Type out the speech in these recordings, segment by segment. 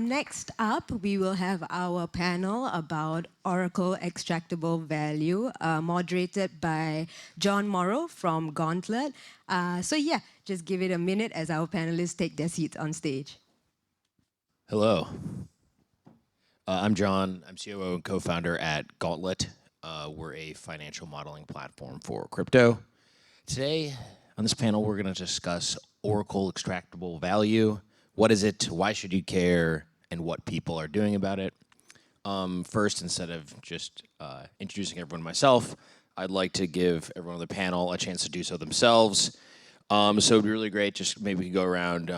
Next up, we will have our panel about Oracle Extractable Value, moderated by John Morrow from Gauntlet. So yeah, just give it a minute as our panelists take their seats on stage. Hello. I'm John. I'm COO and co-founder at Gauntlet. We're a financial modeling platform for crypto. Today, on this panel, we're going to discuss Oracle Extractable Value. What is it? Why should you care? And what people are doing about it. First, instead of just introducing everyone myself, I'd like to give everyone on the panel a chance to do so themselves. So it'd be really great, just maybe we could go around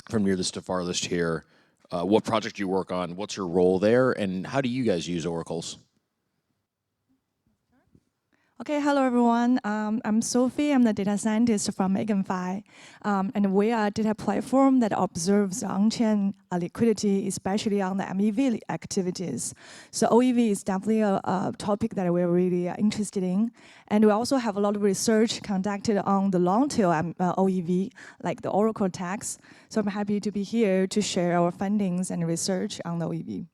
from nearest to farthest here. What project you work on, what's your role there, and how do you guys use oracles? Okay, hello everyone. I'm Sophie. I'm the data scientist from Meganfi. And we are a data platform that observes on-chain liquidity, especially on the MEV activities. So OEV is definitely a topic that we're really interested in. And we also have a lot of research conducted on the long-tail OEV, like the Oracle tax. So I'm happy to be here to share our findings and research on the OEV.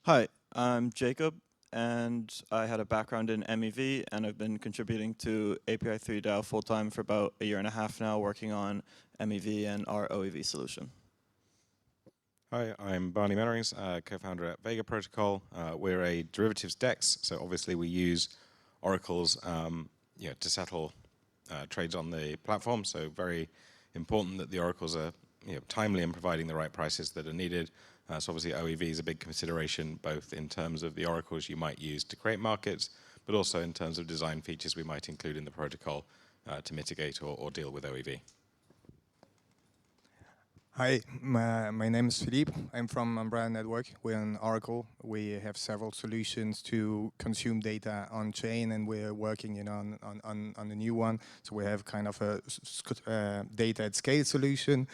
Hi, I'm Jacob, and I had a background in MEV, and I've been contributing to API 3 DAO full-time for about a year and a half now, working on MEV and our OEV solution. Hi, I'm Barney Mennerings, co-founder at Vega Protocol. We're a derivatives DEX, so obviously we use oracles to settle trades on the platform, so very important that the oracles are timely in providing the right prices that are needed. So obviously OEV is a big consideration, both in terms of the oracles you might use to create markets, but also in terms of design features we might include in the protocol to mitigate or deal with OEV. Hi, my name is Philippe. I'm from Umbrella Network. We're an Oracle. We have several solutions to consume data on chain, and we're working on a new one. So we have kind of a data at scale solution,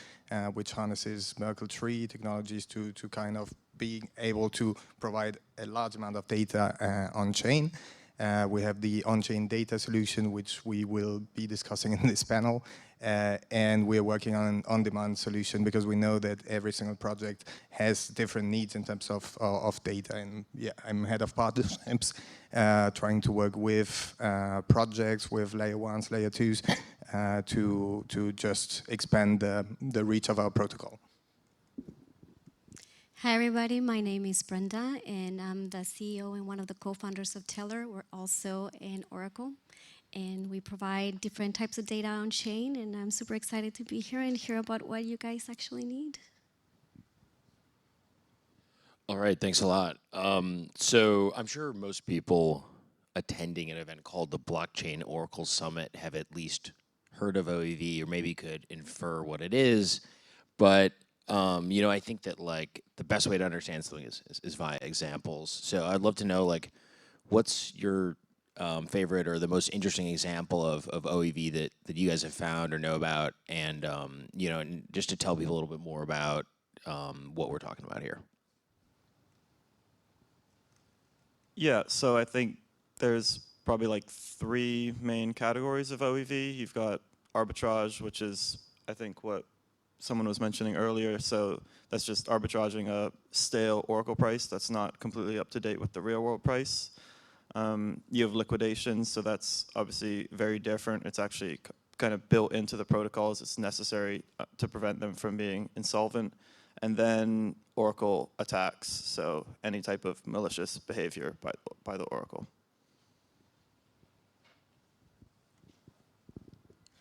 which harnesses Merkle tree technologies to kind of being able to provide a large amount of data on chain. We have the on-chain data solution, which we will be discussing in this panel. And we're working on an on-demand solution because we know that every single project has different needs in terms of data. And yeah, I'm head of partnerships, trying to work with projects, with layer ones, layer twos, to just expand the reach of our protocol. Hi everybody, my name is Brenda and I'm the CEO and one of the co-founders of Teller. We're also in Oracle and we provide different types of data on chain, and I'm super excited to be here and hear about what you guys actually need. All right, thanks a lot. So I'm sure most people attending an event called the Blockchain Oracle Summit have at least heard of OEV or maybe could infer what it is, but I think that like the best way to understand something is via examples. So I'd love to know like, what's your favorite or the most interesting example of OEV that you guys have found or know about, and and just to tell people a little bit more about what we're talking about here. Yeah, so I think there's probably like 3 main categories of OEV. You've got arbitrage, which is I think what someone was mentioning earlier. So that's just arbitraging a stale Oracle price that's not completely up to date with the real world price. You have liquidations, so that's obviously very different. It's actually kind of built into the protocols. It's necessary to prevent them from being insolvent. And then Oracle attacks, so any type of malicious behavior by the Oracle.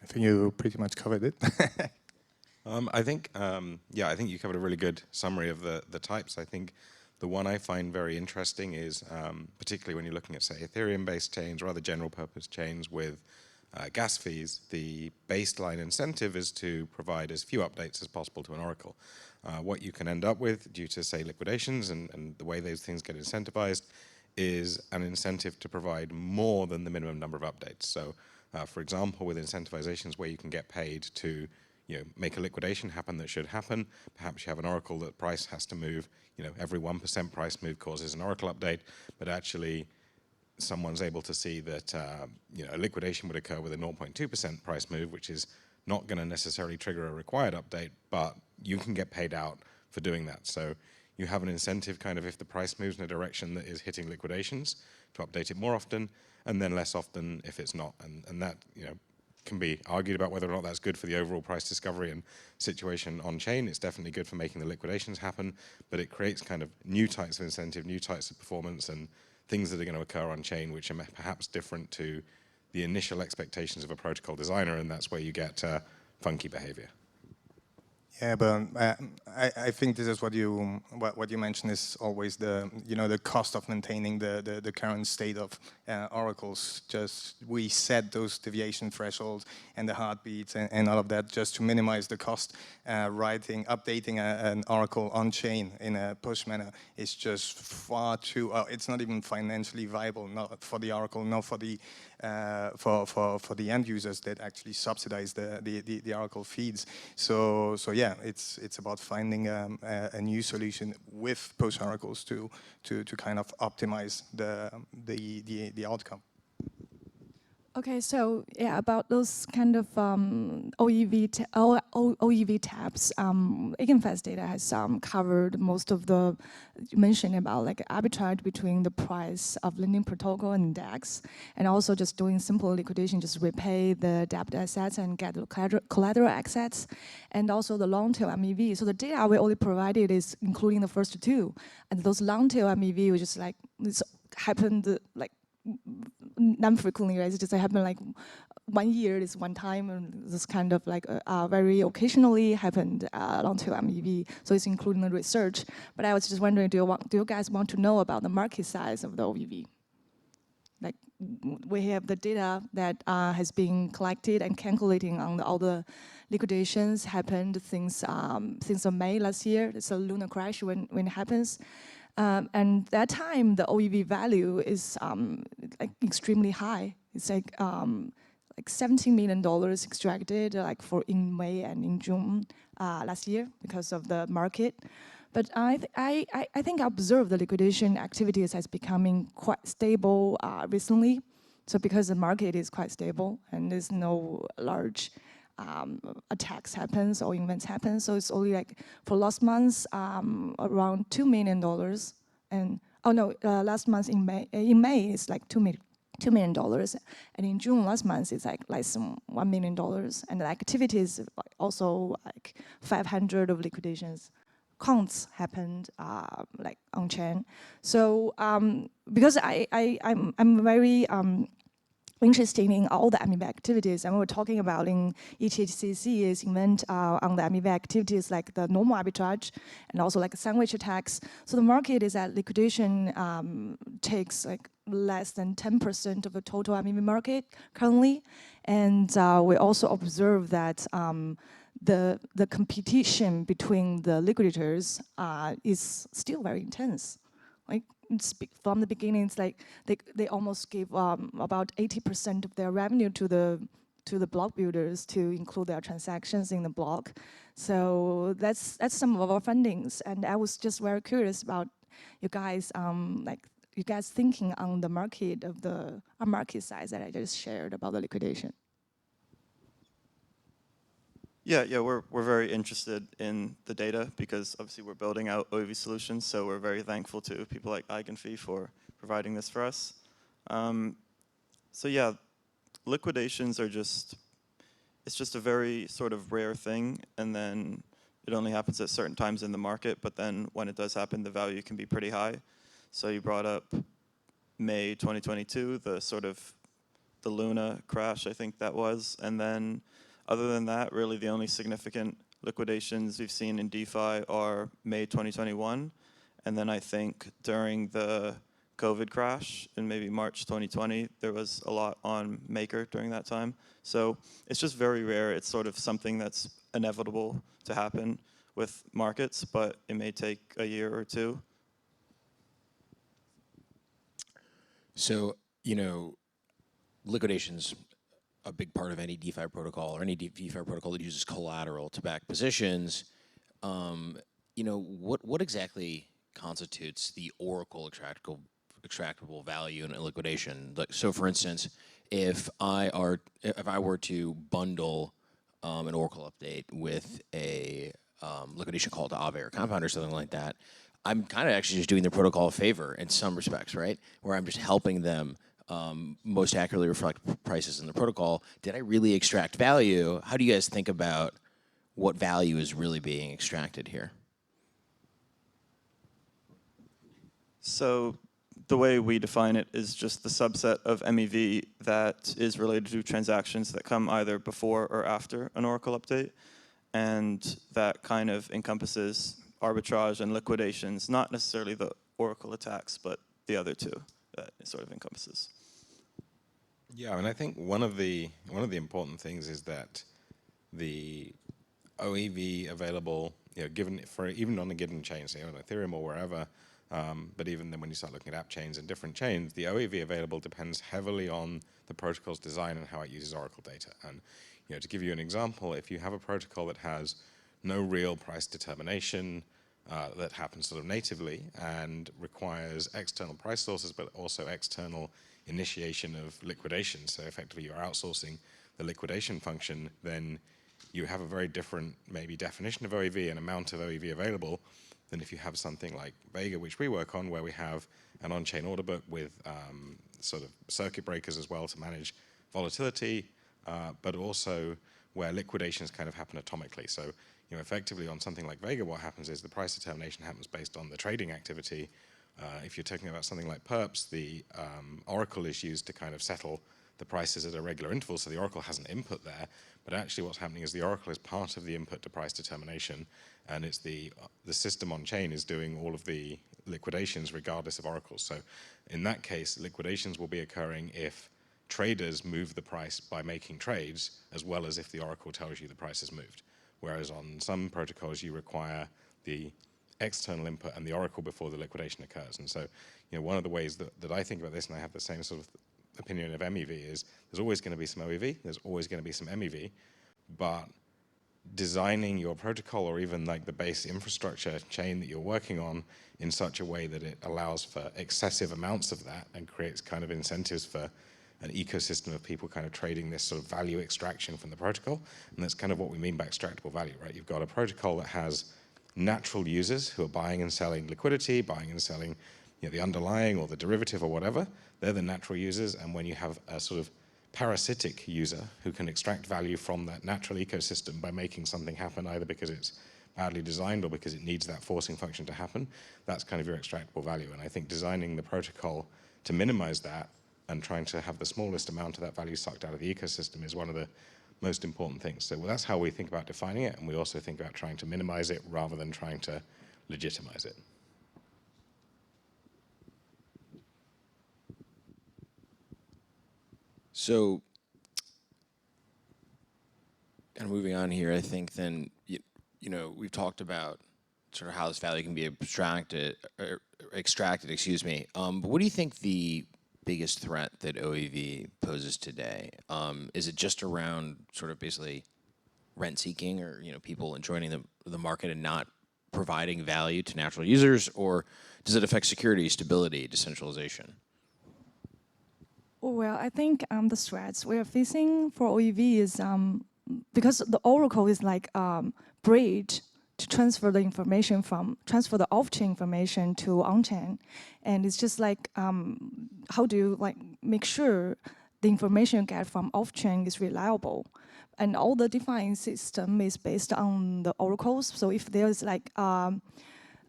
I think you pretty much covered it. I think you covered a really good summary of the types. I think the one I find very interesting is, particularly when you're looking at, say, Ethereum-based chains or other general-purpose chains with gas fees, the baseline incentive is to provide as few updates as possible to an oracle. What you can end up with, due to, say, liquidations and the way those things get incentivized, is an incentive to provide more than the minimum number of updates. So, for example, with incentivizations where you can get paid to make a liquidation happen that should happen. Perhaps you have an oracle that price has to move, every 1% price move causes an oracle update, but actually someone's able to see that a liquidation would occur with a 0.2% price move, which is not going to necessarily trigger a required update, but you can get paid out for doing that. So you have an incentive kind of if the price moves in a direction that is hitting liquidations to update it more often, and then less often if it's not. And that, you know, can be argued about whether or not that's good for the overall price discovery and situation on chain. It's definitely good for making the liquidations happen, but it creates kind of new types of incentive, new types of performance, and things that are going to occur on chain which are perhaps different to the initial expectations of a protocol designer, and that's where you get funky behavior. Yeah, but I think this is what you mentioned is always the the cost of maintaining the current state of oracles. Just we set those deviation thresholds and the heartbeats and all of that just to minimize the cost. Updating an oracle on chain in a push manner is just far too. It's not even financially viable, not for the oracle, not for the for the end users that actually subsidize the oracle feeds. So yeah, it's about finding a new solution with post oracles to kind of optimize the outcome. Okay, so yeah, about those kind of OEV tabs, Eigenfast data has covered most of the, you mentioned about like arbitrage between the price of lending protocol and DEX, and also just doing simple liquidation, just repay the debt assets and get the collateral assets, and also the long tail MEV. So the data we only provided is including the first two, and those long tail MEV was just like, this happened like non-frequently, right? It just happened like 1 year, this one time, and this kind of like very occasionally happened long tail MEV. So it's including the research. But I was just wondering, do you guys want to know about the market size of the OEV? Like we have the data that has been collected and calculating on all the liquidations happened since May last year. It's a lunar crash when it happens. And that time, the OEV value is like extremely high. It's like $17 million extracted like for in May and in June last year because of the market. But I think I observed the liquidation activities as becoming quite stable recently. So because the market is quite stable and there's no large attacks happens or events happen. So it's only like for last month around $2 million, and last month in May it's like $2 million, and in June last month it's like less than $1 million, and the activities also like 500 of liquidations counts happened like on chain. So because I'm very interested in all the MEV activities, and we're talking about in ETHCC is event on the MEV activities like the normal arbitrage and also like sandwich attacks. So the market is that liquidation takes like less than 10% of the total MEV market currently, and we also observe that the competition between the liquidators is still very intense. Like from the beginning, it's like they almost gave about 80% of their revenue to the block builders to include their transactions in the block. So that's some of our fundings, and I was just very curious about you guys you guys thinking on the market of the market size that I just shared about the liquidation. Yeah, we're very interested in the data because obviously we're building out OEV solutions, so we're very thankful to people like Eigenfee for providing this for us. So yeah, liquidations are it's just a very sort of rare thing, and then it only happens at certain times in the market, but then when it does happen, the value can be pretty high. So you brought up May 2022, the Luna crash, I think that was, and then other than that, really the only significant liquidations we've seen in DeFi are May 2021, and then I think during the COVID crash in maybe March 2020, there was a lot on Maker during that time. So it's just very rare. It's sort of something that's inevitable to happen with markets, but it may take a year or two. So, liquidations, a big part of any DeFi protocol or any DeFi protocol that uses collateral to back positions. What exactly constitutes the Oracle extractable value in a liquidation? So, for instance, if I were to bundle an Oracle update with a liquidation call to Aave or Compound or something like that, I'm kind of actually just doing the protocol a favor in some respects, right? Where I'm just helping them most accurately reflect prices in the protocol. Did I really extract value? How do you guys think about what value is really being extracted here? So the way we define it is just the subset of MEV that is related to transactions that come either before or after an Oracle update. And that kind of encompasses arbitrage and liquidations, not necessarily the Oracle attacks, but the other two that it sort of encompasses. Yeah, and I think one of the important things is that the OEV available, given for even on a given chain, say on Ethereum or wherever, but even then when you start looking at app chains and different chains, the OEV available depends heavily on the protocol's design and how it uses Oracle data. And to give you an example, if you have a protocol that has no real price determination that happens sort of natively and requires external price sources, but also external initiation of liquidation, so effectively you're outsourcing the liquidation function, then you have a very different maybe definition of OEV and amount of OEV available than if you have something like Vega, which we work on, where we have an on-chain order book with sort of circuit breakers as well to manage volatility, but also where liquidations kind of happen atomically. So effectively on something like Vega, what happens is the price determination happens based on the trading activity. If you're talking about something like perps, the Oracle is used to kind of settle the prices at a regular interval, so the Oracle has an input there, but actually what's happening is the Oracle is part of the input to price determination, and it's the system on chain is doing all of the liquidations regardless of Oracle. So in that case, liquidations will be occurring if traders move the price by making trades, as well as if the Oracle tells you the price has moved. Whereas on some protocols, you require the external input and the Oracle before the liquidation occurs. And so, one of the ways that I think about this, and I have the same sort of opinion of MEV, is there's always going to be some OEV, there's always going to be some MEV, but designing your protocol or even like the base infrastructure chain that you're working on in such a way that it allows for excessive amounts of that and creates kind of incentives for an ecosystem of people kind of trading this sort of value extraction from the protocol. And that's kind of what we mean by extractable value, right? You've got a protocol that has natural users who are buying and selling liquidity, buying and selling the underlying or the derivative or whatever. They're the natural users. And when you have a sort of parasitic user who can extract value from that natural ecosystem by making something happen, either because it's badly designed or because it needs that forcing function to happen, that's kind of your extractable value. And I think designing the protocol to minimize that and trying to have the smallest amount of that value sucked out of the ecosystem is one of the most important things. So that's how we think about defining it, and we also think about trying to minimize it rather than trying to legitimize it. So, kind of moving on here, I think then, we've talked about sort of how this value can be extracted, excuse me. But what do you think the biggest threat that OEV poses today? Is it just around sort of basically rent seeking, or people joining the market and not providing value to natural users, or does it affect security, stability, decentralization? Well, I think the threats we are facing for OEV is because the Oracle is like bridge to transfer the off-chain information to on-chain, and it's just like how do you like make sure the information you get from off-chain is reliable, and all the DeFi system is based on the oracles. So if there's like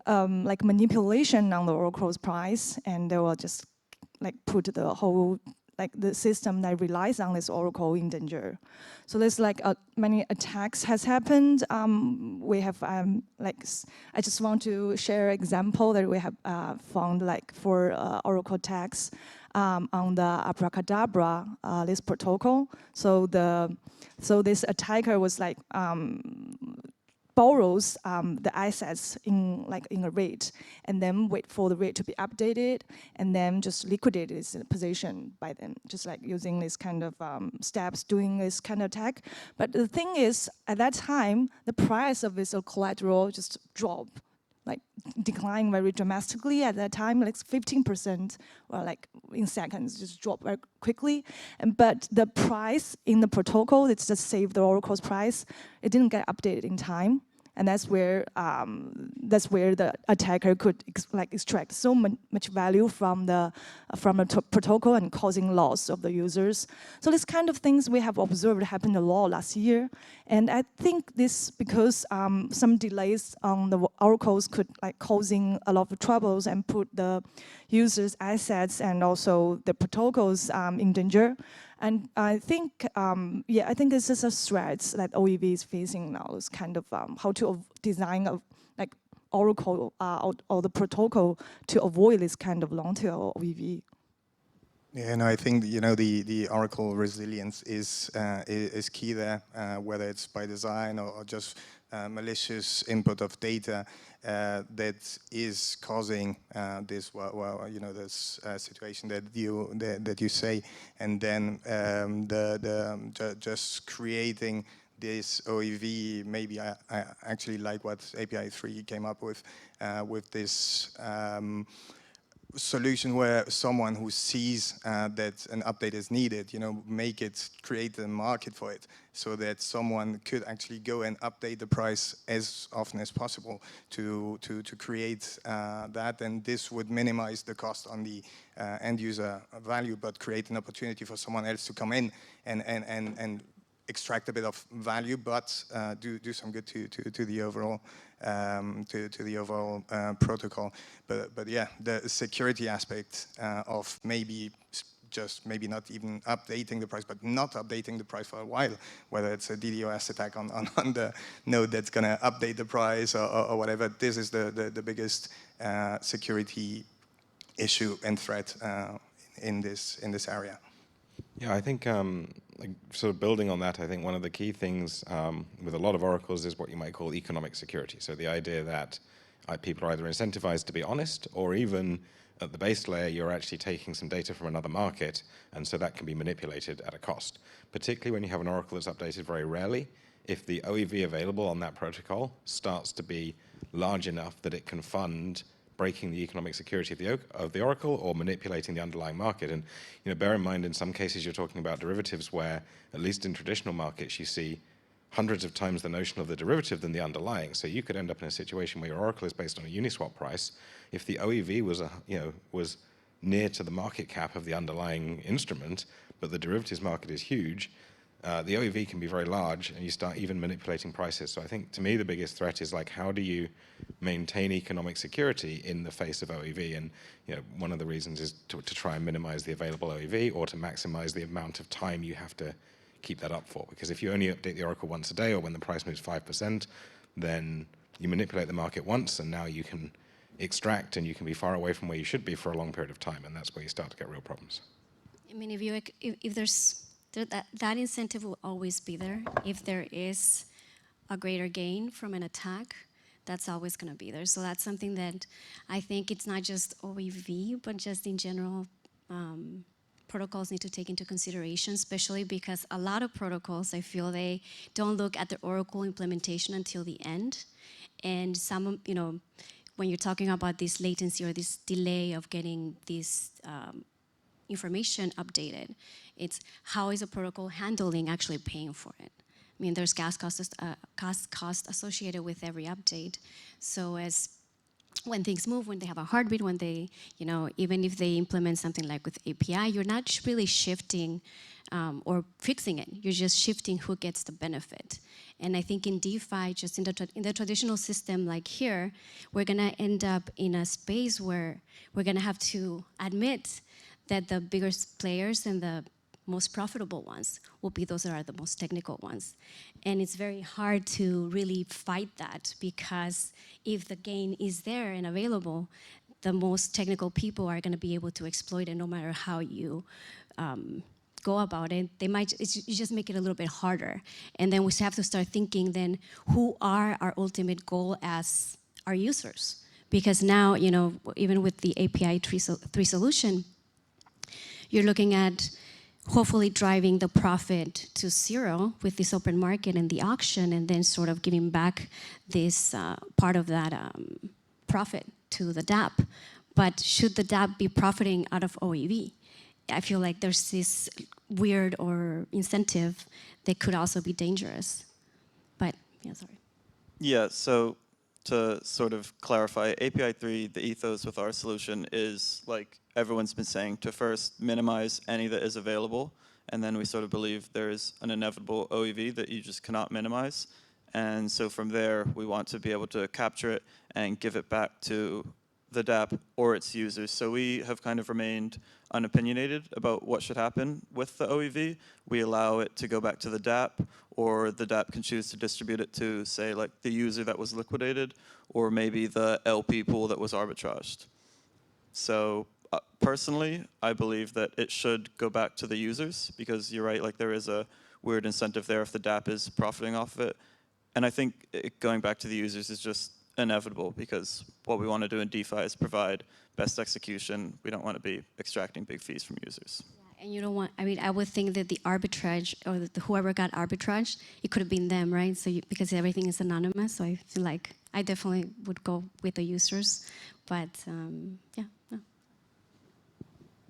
manipulation on the oracle's price, and they will just like put the whole the system that relies on this oracle in danger. So there's like many attacks has happened. We have I just want to share an example that we have found for oracle attacks on the Abracadabra this protocol. So this attacker was borrows the assets in a rate, and then wait for the rate to be updated, and then just liquidate its position by then, just using this kind of steps, doing this kind of attack. But the thing is, at that time, the price of this collateral just dropped like decline very dramatically at that time, like 15%, or like in seconds, just drop very quickly. But the price in the protocol, it's just saved the Oracle's price. It didn't get updated in time. And that's where the attacker could extract so much value from the protocol and causing loss of the users. So these kind of things we have observed happened a lot last year, and I think this because some delays on the oracles could causing a lot of troubles and put the users' assets and also the protocols in danger. And I think, I think this is a threat that OEV is facing now. Is kind of how to design a Oracle or the protocol to avoid this kind of long-tail OEV. Yeah, and I think the Oracle resilience is key there, whether it's by design or just malicious input of data that is causing this this situation that you say, and then just creating this OEV. Maybe I actually like what API 3 came up with this solution where someone who sees that an update is needed, create a market for it, so that someone could actually go and update the price as often as possible to create that, and this would minimize the cost on the end user value, but create an opportunity for someone else to come in and extract a bit of value, but do some good to the overall protocol. But yeah, the security aspect of maybe not even updating the price, but not updating the price for a while, whether it's a DDoS attack on the node that's going to update the price or whatever. This is the biggest security issue and threat in this area. Yeah, I think sort of building on that, I think one of the key things with a lot of oracles is what you might call economic security. So the idea that people are either incentivized to be honest, or even at the base layer, you're actually taking some data from another market, and so that can be manipulated at a cost. Particularly when you have an oracle that's updated very rarely, if the OEV available on that protocol starts to be large enough that it can fund breaking the economic security of the oracle or manipulating the underlying market. And bear in mind, in some cases you're talking about derivatives where, at least in traditional markets, you see hundreds of times the notion of the derivative than the underlying. So you could end up in a situation where your oracle is based on a Uniswap price. If the OEV was near to the market cap of the underlying instrument, but the derivatives market is huge, the OEV can be very large, and you start even manipulating prices. So I think, to me, the biggest threat is how do you maintain economic security in the face of OEV? And one of the reasons is to try and minimize the available OEV, or to maximize the amount of time you have to keep that up for. Because if you only update the oracle once a day, or when the price moves 5%, then you manipulate the market once, and now you can extract, and you can be far away from where you should be for a long period of time, and that's where you start to get real problems. I mean, if there's that incentive will always be there. If there is a greater gain from an attack, that's always going to be there. So that's something that I think it's not just OEV, but just in general, protocols need to take into consideration, especially because a lot of protocols, I feel they don't look at the Oracle implementation until the end. And some, when you're talking about this latency or this delay of getting this information updated, it's how is a protocol handling actually paying for it? I mean, there's gas cost associated with every update. So when things move, when they have a heartbeat, when they, even if they implement something like with API, you're not really shifting or fixing it. You're just shifting who gets the benefit. And I think in DeFi, just in the traditional system like here, we're going to end up in a space where we're going to have to admit that the biggest players and the most profitable ones will be those that are the most technical ones. And it's very hard to really fight that, because if the gain is there and available, the most technical people are going to be able to exploit it no matter how you go about it. You just make it a little bit harder. And then we have to start thinking then, who are our ultimate goal as our users? Because now, even with the API 3 solution, you're looking at hopefully driving the profit to zero with this open market and the auction, and then sort of giving back this part of that profit to the dApp. But should the dApp be profiting out of OEV? I feel like there's this weird or incentive that could also be dangerous. But, yeah, sorry. Yeah, so to sort of clarify, API 3, the ethos with our solution is, like everyone's been saying, to first minimize any that is available, and then we sort of believe there is an inevitable OEV that you just cannot minimize. And so from there, we want to be able to capture it and give it back to the dApp or its users. So we have kind of remained unopinionated about what should happen with the OEV. We allow it to go back to the dApp, or the dApp can choose to distribute it to, say, like the user that was liquidated, or maybe the LP pool that was arbitraged. So personally, I believe that it should go back to the users, because you're right, like there is a weird incentive there if the dApp is profiting off of it. And I think going back to the users is just inevitable, because what we want to do in DeFi is provide best execution. We don't want to be extracting big fees from users. Yeah, and you don't want, I mean, I would think that the arbitrage, or whoever got arbitrage, it could have been them, right? So because everything is anonymous, so I feel like I definitely would go with the users. But yeah, no.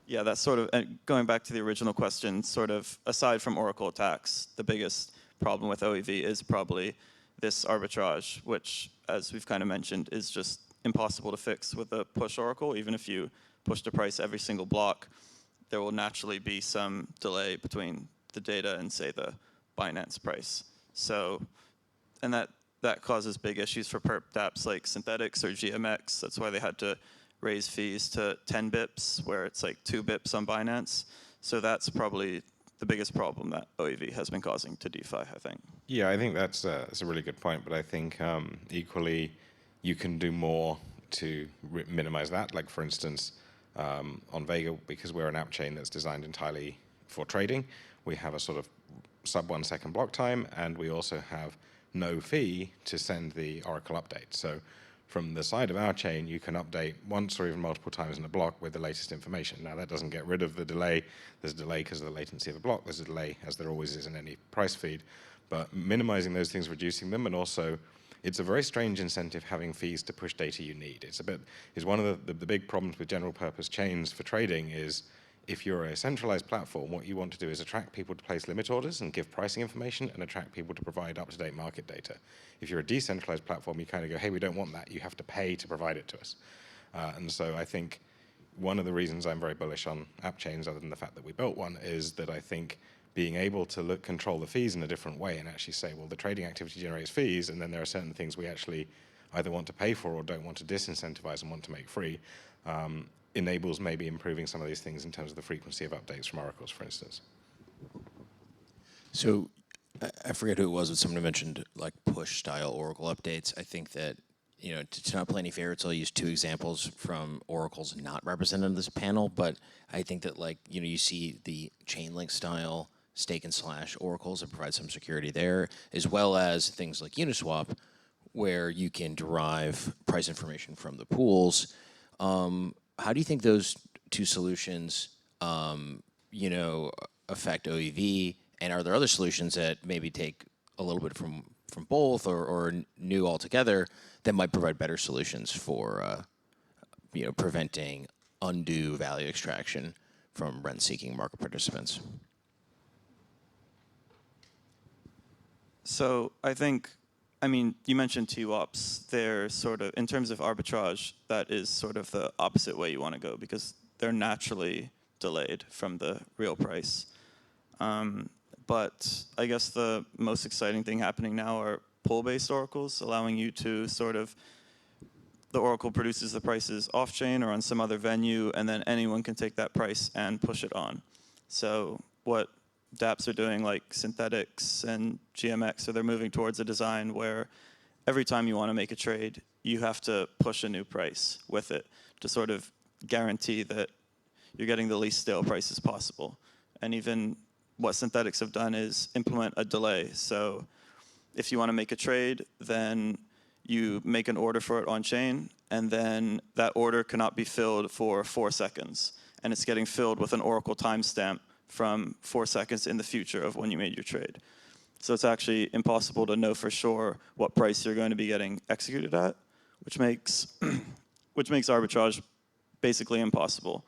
Yeah, that's sort of, and going back to the original question, sort of aside from Oracle attacks, the biggest problem with OEV is probably this arbitrage, which, as we've kind of mentioned, is just impossible to fix with a push Oracle. Even if you push the price every single block, there will naturally be some delay between the data and, say, the Binance price. So, and that causes big issues for perp dApps like Synthetics or GMX. That's why they had to raise fees to 10 bips, where it's like 2 bips on Binance. So that's probably the biggest problem that OEV has been causing to DeFi, I think. Yeah, I think that's a really good point, but I think equally you can do more to minimize that. Like, for instance, on Vega, because we're an app chain that's designed entirely for trading, we have a sort of sub 1 second block time, and we also have no fee to send the Oracle update. So from the side of our chain, you can update once or even multiple times in a block with the latest information. Now, that doesn't get rid of the delay. There's a delay because of the latency of the block. There's a delay, as there always is in any price feed. But minimizing those things, reducing them, and also it's a very strange incentive having fees to push data you need. It's one of the big problems with general purpose chains for trading is, if you're a centralized platform, what you want to do is attract people to place limit orders and give pricing information, and attract people to provide up-to-date market data. If you're a decentralized platform, you kind of go, hey, we don't want that. You have to pay to provide it to us. And so I think one of the reasons I'm very bullish on app chains, other than the fact that we built one, is that I think being able to control the fees in a different way and actually say, well, the trading activity generates fees, and then there are certain things we actually either want to pay for or don't want to disincentivize and want to make free, enables maybe improving some of these things in terms of the frequency of updates from oracles, for instance. So I forget who it was, but someone mentioned like push-style Oracle updates. I think that, you know, to not play any favorites, I'll use 2 examples from oracles not represented in this panel. But I think that, like, you know, you see the Chainlink style stake and slash oracles that provide some security there, as well as things like Uniswap, where you can derive price information from the pools. How do you think those 2 solutions, you know, affect OEV? And are there other solutions that maybe take a little bit from both, or new altogether, that might provide better solutions for, you know, preventing undue value extraction from rent-seeking market participants? So I think, I mean, you mentioned TWAPs. They're sort of, in terms of arbitrage, that is sort of the opposite way you want to go, because they're naturally delayed from the real price. But I guess the most exciting thing happening now are pool-based oracles, allowing you to sort of, the oracle produces the prices off-chain or on some other venue, and then anyone can take that price and push it on. So what dApps are doing, like Synthetics and GMX, so they're moving towards a design where every time you want to make a trade, you have to push a new price with it to sort of guarantee that you're getting the least stale prices possible. And even what Synthetics have done is implement a delay. So if you want to make a trade, then you make an order for it on chain, and then that order cannot be filled for 4 seconds. And it's getting filled with an oracle timestamp from 4 seconds in the future of when you made your trade. So it's actually impossible to know for sure what price you're going to be getting executed at which makes which makes arbitrage basically impossible.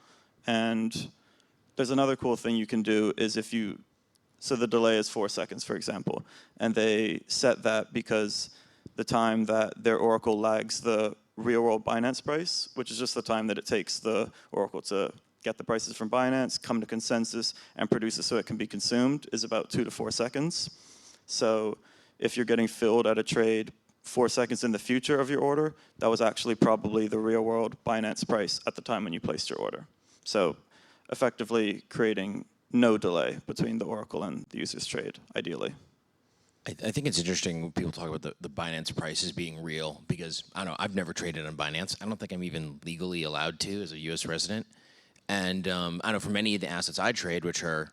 And there's another cool thing you can do is if you, so the delay is 4 seconds, for example, and they set that because the time that their oracle lags the real world Binance price, which is just the time that it takes the oracle to get the prices from Binance, come to consensus, and produce it so it can be consumed, is about 2 to 4 seconds. So if you're getting filled at a trade 4 seconds in the future of your order, that was actually probably the real world Binance price at the time when you placed your order. So effectively creating no delay between the oracle and the user's trade, ideally. I think it's interesting when people talk about the Binance prices being real because, I don't know, I've never traded on Binance. I don't think I'm even legally allowed to as a US resident. And I know for many of the assets I trade, which are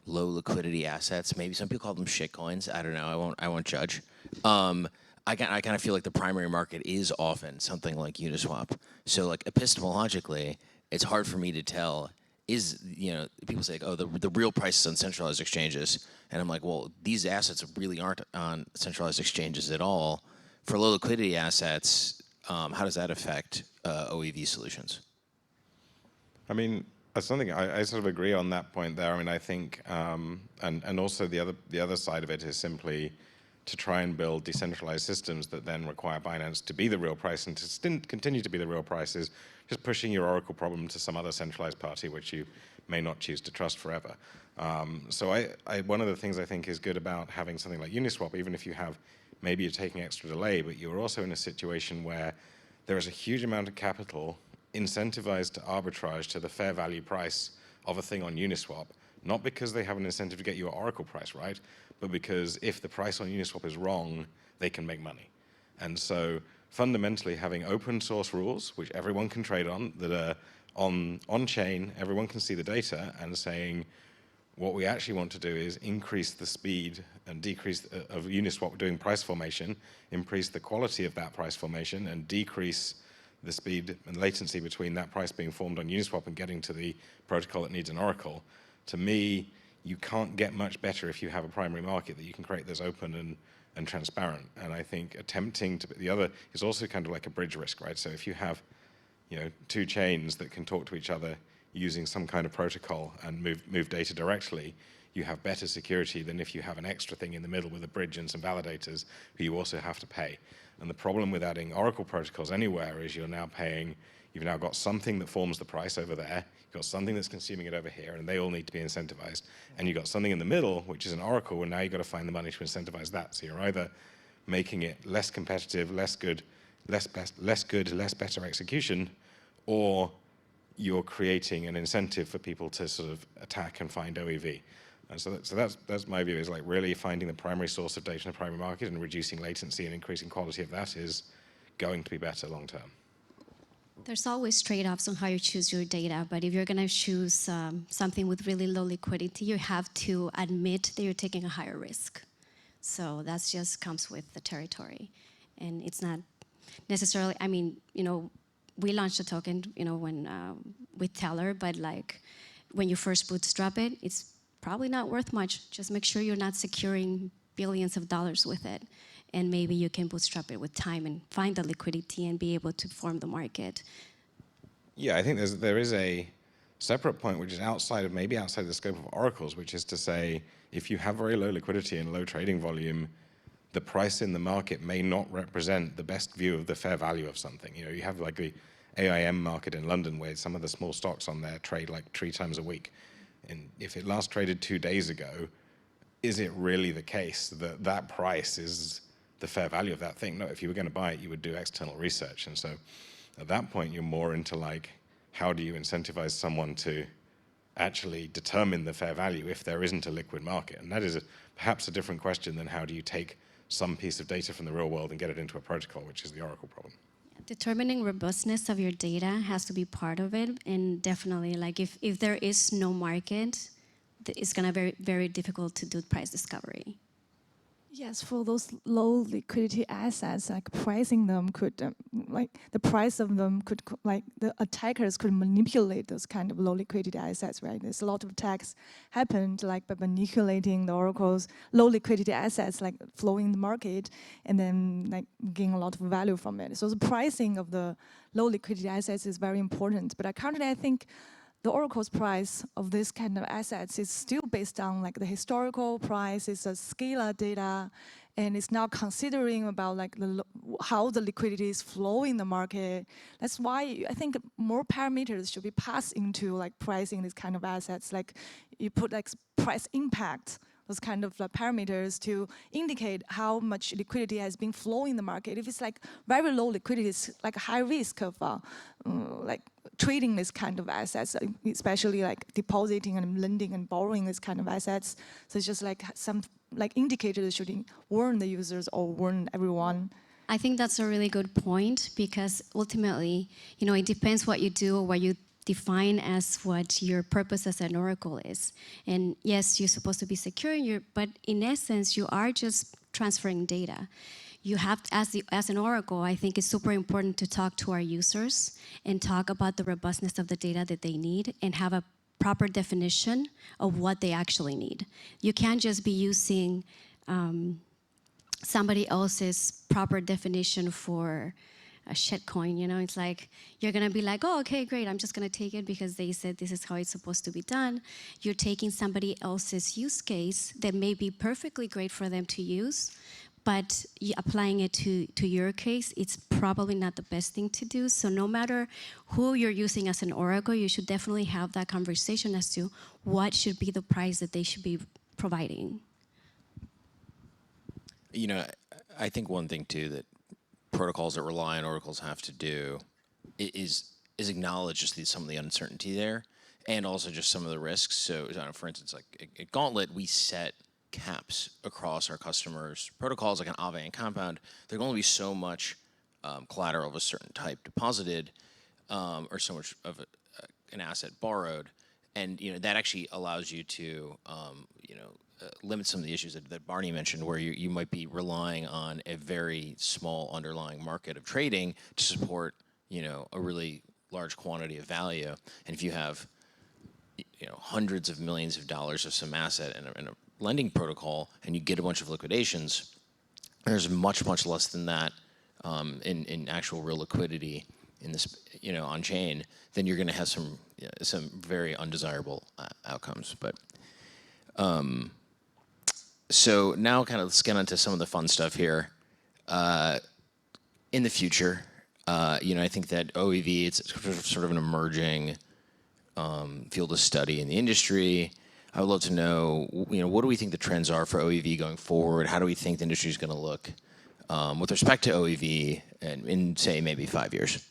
low liquidity assets, maybe some people call them shit coins. I don't know. I won't judge. I kind of feel like the primary market is often something like Uniswap. So like epistemologically, it's hard for me to tell. People say, like, oh, the real price is on centralized exchanges. And I'm like, well, these assets really aren't on centralized exchanges at all. For low liquidity assets, how does that affect OEV solutions? I mean, that's something I sort of agree on that point there. I mean, I think, and also the other side of it is simply to try and build decentralized systems that then require Binance to be the real price and to continue to be the real price is just pushing your Oracle problem to some other centralized party which you may not choose to trust forever. So one of the things I think is good about having something like Uniswap, even if maybe you're taking extra delay, but you're also in a situation where there is a huge amount of capital incentivized to arbitrage to the fair value price of a thing on Uniswap, not because they have an incentive to get you an Oracle price right, but because if the price on Uniswap is wrong, they can make money. And so fundamentally having open source rules, which everyone can trade on, that are on chain, everyone can see the data, and saying what we actually want to do is increase the speed and decrease of Uniswap doing price formation, increase the quality of that price formation, and decrease the speed and latency between that price being formed on Uniswap and getting to the protocol that needs an oracle. To me, you can't get much better if you have a primary market that you can create that's open and transparent. And I think attempting to, the other is also kind of like a bridge risk, right? So if you have, two chains that can talk to each other using some kind of protocol and move data directly, you have better security than if you have an extra thing in the middle with a bridge and some validators who you also have to pay. And the problem with adding Oracle protocols anywhere is you've now got something that forms the price over there, you've got something that's consuming it over here, and they all need to be incentivized. And you've got something in the middle, which is an Oracle, and now you've got to find the money to incentivize that. So you're either making it less competitive, less better execution, or you're creating an incentive for people to sort of attack and find OEV. And so that's my view, is like really finding the primary source of data in the primary market and reducing latency and increasing quality of that is going to be better long term. There's always trade-offs on how you choose your data, but if you're going to choose something with really low liquidity, you have to admit that you're taking a higher risk. So that just comes with the territory. And it's not necessarily, we launched a token, when with Teller, but like when you first bootstrap it, it's probably not worth much. Just make sure you're not securing billions of dollars with it. And maybe you can bootstrap it with time and find the liquidity and be able to form the market. Yeah, I think there is a separate point which is outside the scope of oracles, which is to say, if you have very low liquidity and low trading volume, the price in the market may not represent the best view of the fair value of something. You have like the AIM market in London where some of the small stocks on there trade like 3 times a week. And if it last traded 2 days ago, is it really the case that that price is the fair value of that thing? No, if you were going to buy it, you would do external research. And so at that point, you're more into like, how do you incentivize someone to actually determine the fair value if there isn't a liquid market? And that is perhaps a different question than how do you take some piece of data from the real world and get it into a protocol, which is the Oracle problem. Determining robustness of your data has to be part of it. And definitely, like if there is no market, it's going to be very, very difficult to do price discovery. Yes, for those low liquidity assets, like pricing them could, like the price of them could, like the attackers could manipulate those kind of low liquidity assets, right? There's a lot of attacks happened like by manipulating the oracle's low liquidity assets, like flowing in the market, and then like gain a lot of value from it. So the pricing of the low liquidity assets is very important. But currently, I think the oracle's price of this kind of assets is still based on like the historical price, it's a scalar data, and it's now considering about like how the liquidity is flowing in the market. That's why I think more parameters should be passed into like pricing these kind of assets. Like you put like price impact, those kind of parameters to indicate how much liquidity has been flowing in the market. If it's like very low liquidity, it's like a high risk of like trading this kind of assets, especially like depositing and lending and borrowing this kind of assets. So it's just like some like indicators should warn the users or warn everyone. I think that's a really good point, because ultimately, you know, it depends what you do or what you define as what your purpose as an oracle is. And yes, you're supposed to be secure, but in essence, you are just transferring data. You have, as an oracle, I think it's super important to talk to our users and talk about the robustness of the data that they need and have a proper definition of what they actually need. You can't just be using somebody else's proper definition for a shitcoin, you know? It's like, you're gonna be like, oh, okay, great, I'm just gonna take it because they said this is how it's supposed to be done. You're taking somebody else's use case that may be perfectly great for them to use, but applying it to your case, it's probably not the best thing to do. So no matter who you're using as an oracle, you should definitely have that conversation as to what should be the price that they should be providing. You know, I think one thing too that protocols that rely on oracles have to do is acknowledge just some of the uncertainty there, and also just some of the risks. So, for instance, like at Gauntlet, we set caps across our customers' protocols, like an Aave and Compound. There can only be so much collateral of a certain type deposited, or so much of an asset borrowed, and you know that actually allows you to limit some of the issues that Barney mentioned, where you might be relying on a very small underlying market of trading to support, you know, a really large quantity of value. And if you have, you know, hundreds of millions of dollars of some asset in a lending protocol, and you get a bunch of liquidations, there's much less than that in actual real liquidity in this, you know, on chain. Then you're going to have some very undesirable outcomes. But so now kind of let's get onto some of the fun stuff here. In the future, you know, I think that OEV, it's sort of an emerging field of study in the industry. I would love to know, you know, what do we think the trends are for OEV going forward? How do we think the industry is going to look with respect to OEV in, say, maybe 5 years?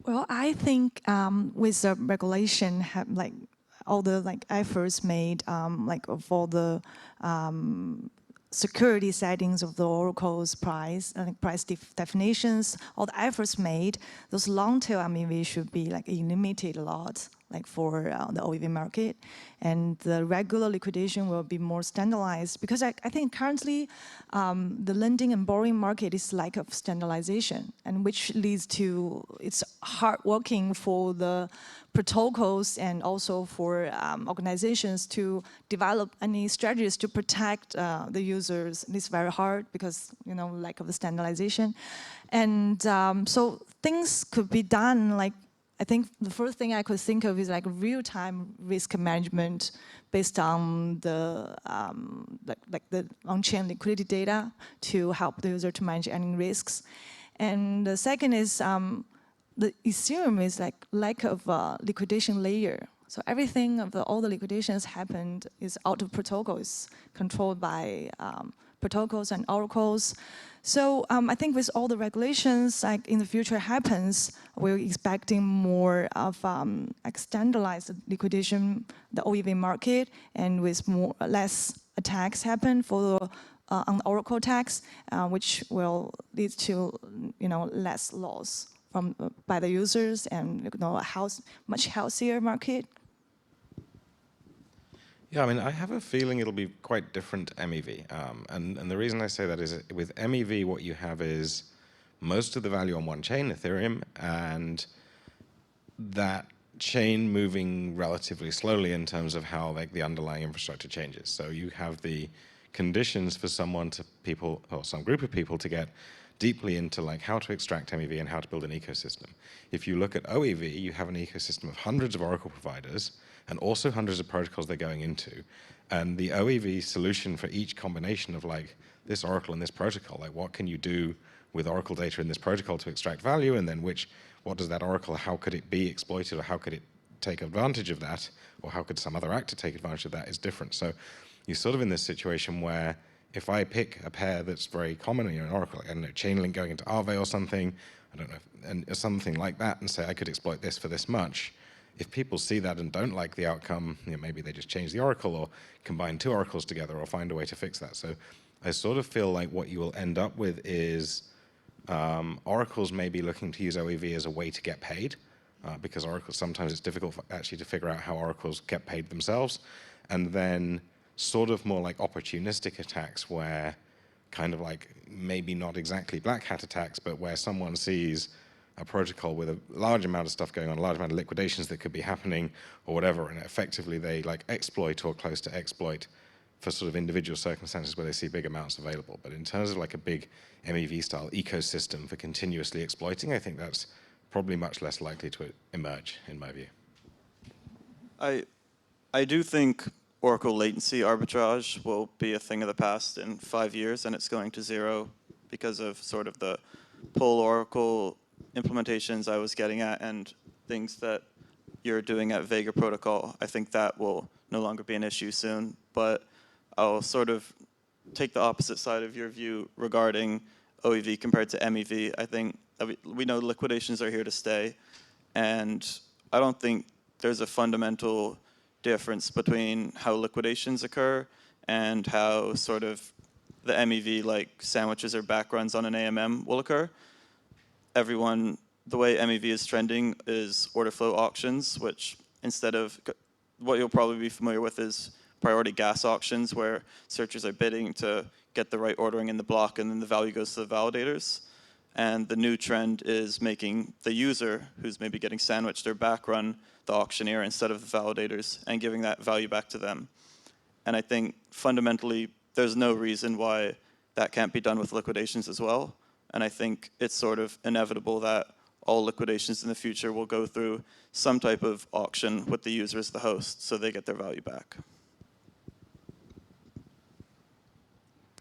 Well, I think with the regulation, like all the like efforts made, like of all the security settings of the oracle's price, price definitions, all the efforts made, those long tail MEV should be like eliminated a lot, like for the OEV market, and the regular liquidation will be more standardized, because I think currently the lending and borrowing market is lack of standardization, and which leads to it's hard working for the protocols and also for organizations to develop any strategies to protect the users. It's very hard because, you know, lack of the standardization, and so things could be done like. I think the first thing I could think of is like real-time risk management based on the like the on-chain liquidity data to help the user to manage any risks. And the second is the Ethereum is like lack of liquidation layer. So everything of all the liquidations happened is out of protocols, controlled by protocols and oracles. So I think with all the regulations, like in the future happens, we're expecting more of like standardized liquidation, the OEV market, and with less attacks happen for the on oracle attacks, which will lead to, you know, less loss from by the users, and, you know, a much healthier market. Yeah, I mean, I have a feeling it'll be quite different MEV. And the reason I say that is with MEV, what you have is most of the value on one chain, Ethereum, and that chain moving relatively slowly in terms of how like the underlying infrastructure changes. So you have the conditions for someone to people or some group of people to get deeply into like how to extract MEV and how to build an ecosystem. If you look at OEV, you have an ecosystem of hundreds of Oracle providers and also hundreds of protocols they're going into. And the OEV solution for each combination of like this Oracle and this protocol, like what can you do with Oracle data in this protocol to extract value, and then what does that Oracle, how could it be exploited, or how could it take advantage of that, or how could some other actor take advantage of that is different. So you're sort of in this situation where if I pick a pair that's very common in an Oracle, like, I don't know, Chainlink going into Aave or something, I don't know, and something like that, and say I could exploit this for this much, if people see that and don't like the outcome, you know, maybe they just change the Oracle or combine two Oracles together or find a way to fix that. So I sort of feel like what you will end up with is Oracles may be looking to use OEV as a way to get paid, because Oracles, sometimes it's difficult actually to figure out how Oracles get paid themselves. And then sort of more like opportunistic attacks where kind of like maybe not exactly black hat attacks, but where someone sees a protocol with a large amount of stuff going on, a large amount of liquidations that could be happening or whatever, and effectively they like exploit or close to exploit for sort of individual circumstances where they see big amounts available. But in terms of like a big MEV style ecosystem for continuously exploiting, I think that's probably much less likely to emerge in my view. I do think Oracle latency arbitrage will be a thing of the past in 5 years, and it's going to zero because of sort of the pull Oracle implementations I was getting at and things that you're doing at Vega Protocol. I think that will no longer be an issue soon, but I'll sort of take the opposite side of your view regarding OEV compared to MEV. I think we know liquidations are here to stay, and I don't think there's a fundamental difference between how liquidations occur and how sort of the MEV like sandwiches or backruns on an AMM will occur. The way MEV is trending is order flow auctions, which instead of what you'll probably be familiar with is priority gas auctions, where searchers are bidding to get the right ordering in the block, and then the value goes to the validators. And the new trend is making the user, who's maybe getting sandwiched or backrun, the auctioneer instead of the validators, and giving that value back to them. And I think fundamentally, there's no reason why that can't be done with liquidations as well. And I think it's sort of inevitable that all liquidations in the future will go through some type of auction with the user as the host, so they get their value back.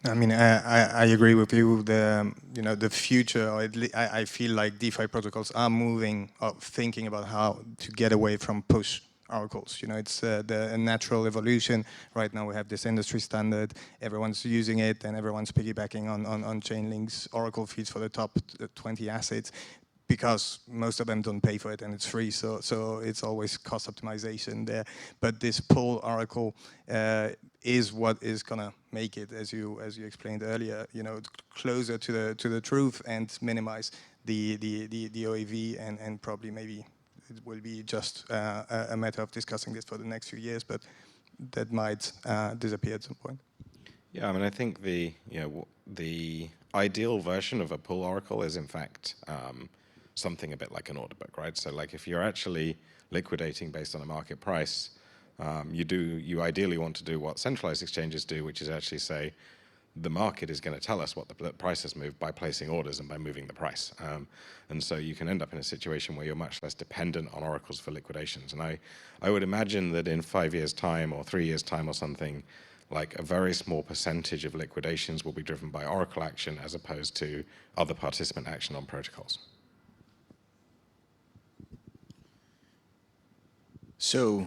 I mean, I agree with you. The future, or I feel like DeFi protocols are moving, thinking about how to get away from push oracles. You know, it's a natural evolution. Right now we have this industry standard. Everyone's using it, and everyone's piggybacking on Chainlink's Oracle feeds for the top 20 assets, because most of them don't pay for it and it's free, so it's always cost optimization there. But this pull Oracle is what is gonna make it, as you explained earlier, you know, closer to the truth and minimize the OEV, and probably maybe it will be just a matter of discussing this for the next few years, but that might disappear at some point. Yeah, I mean, I think the ideal version of a pull Oracle is in fact something a bit like an order book, right? So like if you're actually liquidating based on a market price, you ideally want to do what centralized exchanges do, which is actually say the market is going to tell us what the price has moved by placing orders and by moving the price. And so you can end up in a situation where you're much less dependent on oracles for liquidations. And I would imagine that in 5 years' time or 3 years' time or something, like a very small percentage of liquidations will be driven by oracle action as opposed to other participant action on protocols. So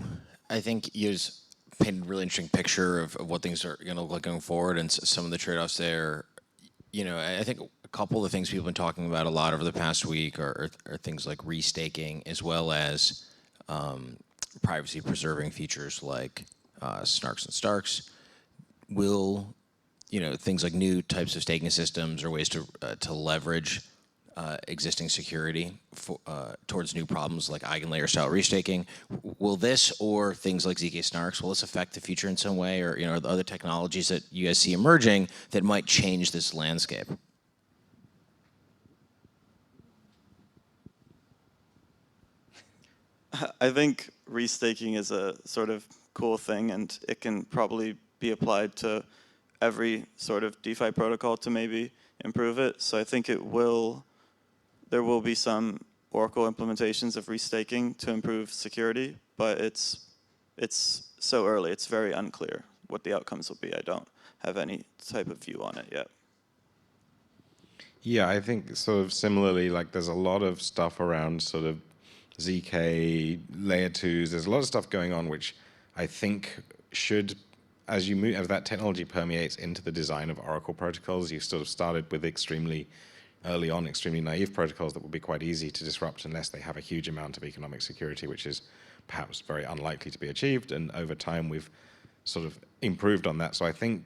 I think you just painted a really interesting picture of what things are going to look like going forward and some of the trade-offs there. You know, I think a couple of the things people have been talking about a lot over the past week are things like restaking, as well as privacy-preserving features like snarks and starks. Will, you know, things like new types of staking systems or ways to leverage existing security towards new problems like eigenlayer style restaking. Will this or things like ZK snarks, will this affect the future in some way, or are there other technologies that you guys see emerging that might change this landscape? I think restaking is a sort of cool thing, and it can probably be applied to every sort of DeFi protocol to maybe improve it. So I think there will be some Oracle implementations of restaking to improve security, but it's so early, it's very unclear what the outcomes will be. I don't have any type of view on it yet. Yeah, I think sort of similarly, like there's a lot of stuff around sort of ZK, layer twos, there's a lot of stuff going on which I think should, as you move, as that technology permeates into the design of Oracle protocols, you sort of started with extremely early on, extremely naive protocols that would be quite easy to disrupt unless they have a huge amount of economic security, which is perhaps very unlikely to be achieved. And over time, we've sort of improved on that. So I think,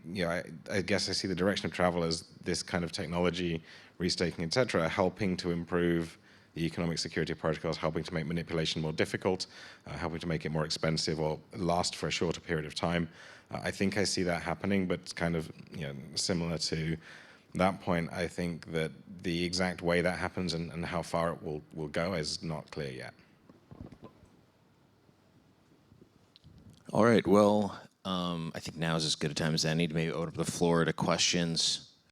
I guess I see the direction of travel as this kind of technology, restaking, et cetera, helping to improve the economic security protocols, helping to make manipulation more difficult, helping to make it more expensive or last for a shorter period of time. I think I see that happening, but kind of similar to that point, I think that the exact way that happens and how far it will go is not clear yet. All right, well, I think now is as good a time as any to maybe open up the floor to questions.